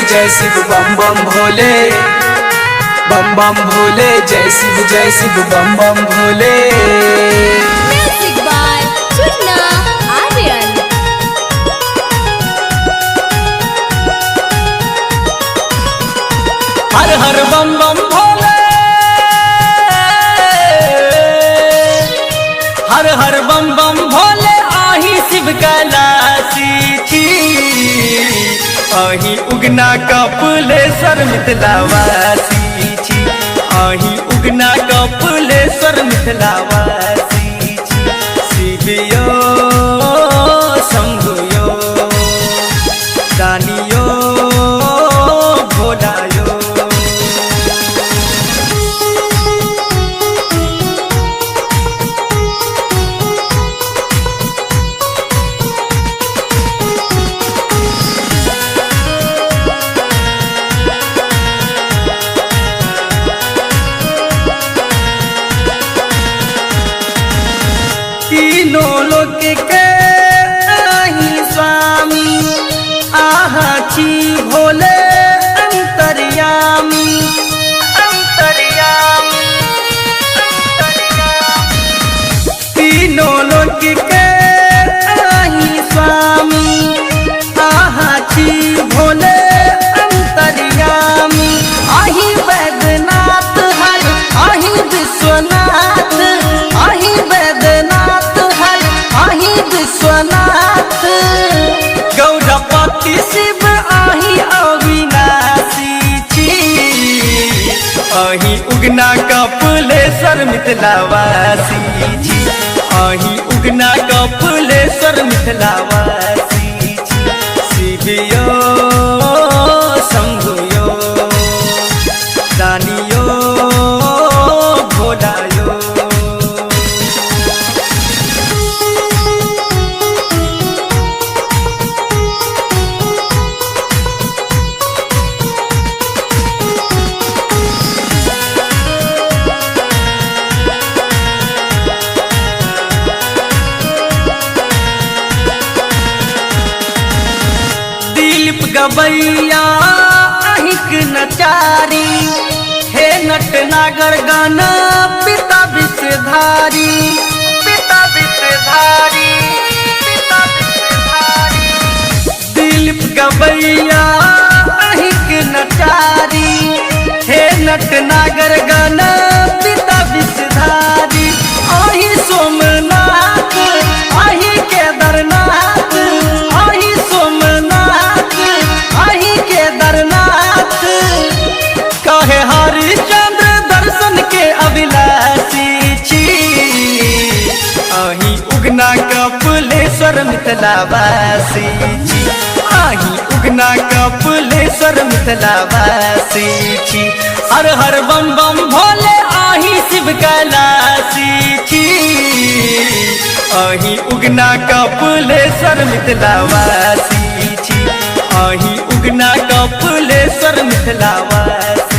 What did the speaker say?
जय शिव बम बम भोले, बम बम भोले, जय शिव बम बम भोले। Music by Chunna Aryan. हर हर बम बम भोले, हर हर बम बम भोले, आही शिव कैलाशी छी, आही उगना कपिलेश्वर मिथिलावासी छी, आही उगना कपिलेश्वर मिथिलावासी छी। शिवयो शंभुयो दानियो भोलायो। तीनों लोक के आही स्वामी, आहा छी भोले अंतर्यामी, अंतर्यामी, अंतर्यामी। तीनों लोक के आही स्वामी, आहा छी भोले अंतर्यामी। आही वैद्यनाथ हर, आही विश्वनाथ, आही वैद्यनाथ हर, आही विश्वनाथ। गौरपति शिव आही अविनाशी छी, आही उगना कपिलेश्वर मिथिलावासी छी, आही उगना कपिलेश्वर मिथिलावासी छी। शिवयो शंभुयो दानियो भोलायो। दिलीप गवैया अहिक नचारी, हे नट नागर गाना पिता विषधारी, पिता विषधारी, पिता विषधारी। दिलीप गवैया अहिक नचारी, हे नट नागर गाना पिता विषधारी। आही सोमनाथ, आही केदारनाथ, आही सोमनाथ, आही केदारनाथ। कहे हरिचंद्र दर्शन के अभिलाषी छी, आही उगना कपिलेश्वर मिथिलावासी छी, आही उगना कपिलेश्वर मिथिलावासी छी। हर हर बम बम भोले, आही शिव कैलाशी छी, आही उगना कपिलेश्वर मिथिलावासी छी, आही उगना कपिलेश्वर मिथिलावासी।